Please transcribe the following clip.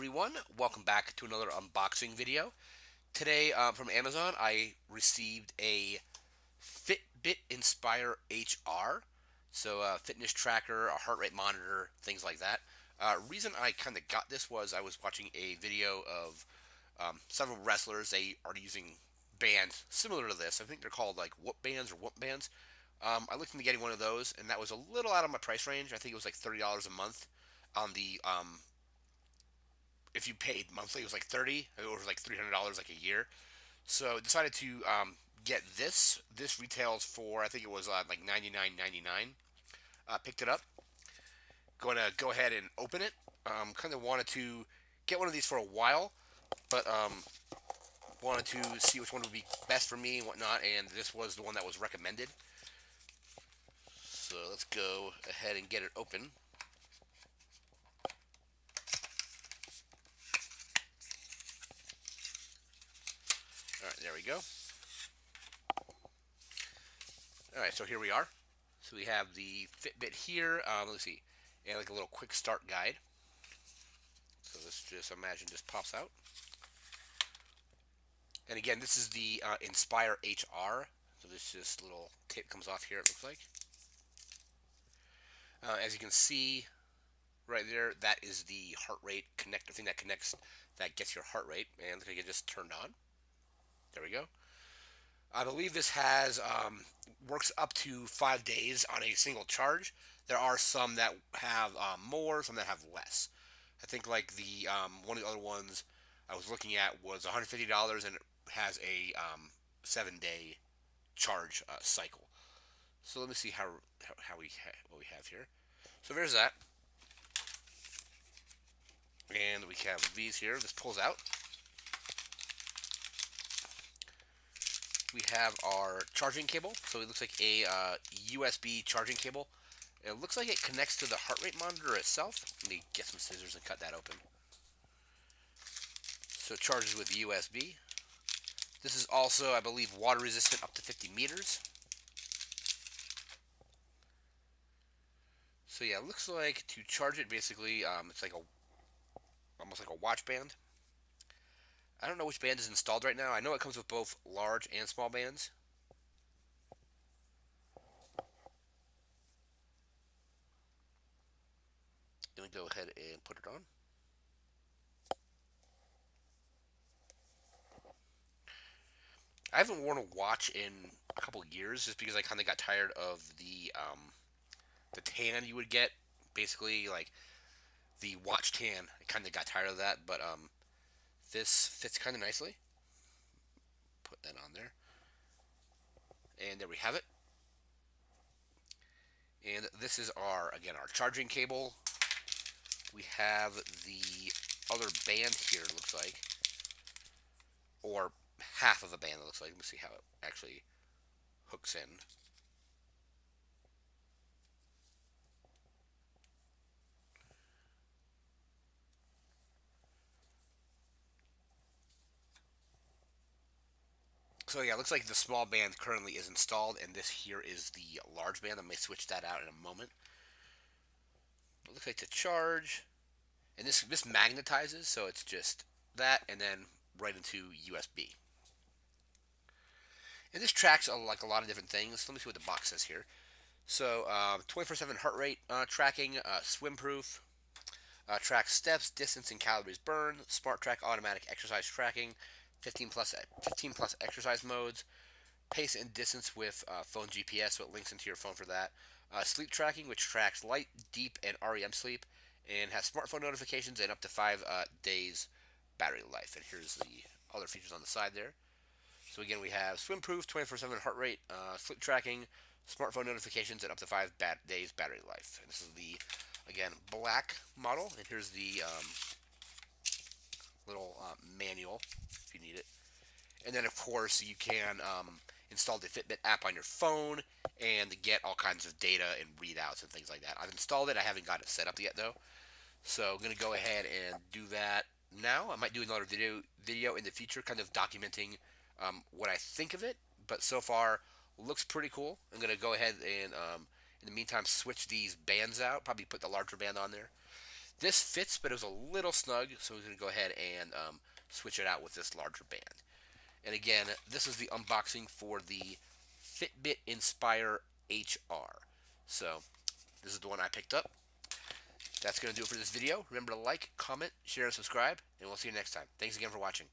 everyone, welcome back to another unboxing video. Today from Amazon I received a Fitbit Inspire HR, so a fitness tracker, a heart rate monitor, things like that. Reason I kind of got this was I was watching a video of several wrestlers. They are using bands similar to this. I think they're called like whoop bands or whoop bands. I looked into getting one of those, and that was a little out of my price range. I think it was like $30 a month on the if you paid monthly, it was like 30. It was like $300 like a year. So decided to get this. This retails for I think it was like 99.99. Picked it up. Going to go ahead and open it. Kind of wanted to get one of these for a while, but wanted to see which one would be best for me and whatnot. And this was the one that was recommended. So let's go ahead and get it open. All right, there we go. All right, so here we are. So we have the Fitbit here. Let's see, and like a little quick start guide. So this just imagine just pops out. And again, this is the Inspire HR. So this just little tape comes off here. It looks like. As you can see right there, that is the heart rate connector thing that connects, that gets your heart rate, and looks like it just turned on. There we go. I believe this has works up to 5 days on a single charge. There are some that have more, some that have less. I think like the one of the other ones I was looking at was $150, and it has a 7 day charge cycle. So let me see how what we have here. So there's that, and we have these here. This pulls out. We have our charging cable. So it looks like a USB charging cable. It looks like it connects to the heart rate monitor itself. Let me get some scissors and cut that open. So it charges with USB. This is also, I believe, water resistant up to 50 meters. So yeah, it looks like to charge it, basically, it's like almost like a watch band. I don't know which band is installed right now. I know it comes with both large and small bands. Then we go ahead and put it on. I haven't worn a watch in a couple of years just because I kind of got tired of the tan you would get. Basically, like the watch tan. I kind of got tired of that, but this fits kind of nicely. Put that on there, and there we have it. And this is our, again, our charging cable. We have the other band here, it looks like, or half of a band, it looks like. Let me see how it actually hooks in. So yeah, it looks like the small band currently is installed, and this here is the large band. I may switch that out in a moment. It looks like to charge, and this magnetizes, so it's just that, and then right into USB. And this tracks like a lot of different things. Let me see what the box says here. So 24/7 heart rate tracking, swim proof, tracks steps, distance, and calories burned. Smart track automatic exercise tracking, 15 plus exercise modes, pace and distance with phone GPS, so it links into your phone for that. Sleep tracking, which tracks light, deep, and REM sleep, and has smartphone notifications and up to 5 days battery life. And here's the other features on the side there. So again, we have swim proof, 24/7 heart rate, sleep tracking, smartphone notifications, and up to 5 days battery life. And this is the, again, black model. And here's the little manual if you need it. And then, of course, you can install the Fitbit app on your phone and get all kinds of data and readouts and things like that. I've installed it. I haven't got it set up yet, though. So I'm going to go ahead and do that now. I might do another video in the future kind of documenting what I think of it. But so far, looks pretty cool. I'm going to go ahead and, in the meantime, switch these bands out. Probably put the larger band on there. This fits, but it was a little snug, so we're going to go ahead and switch it out with this larger band. And again, this is the unboxing for the Fitbit Inspire HR. So this is the one I picked up. That's going to do it for this video. Remember to like, comment, share, and subscribe, and we'll see you next time. Thanks again for watching.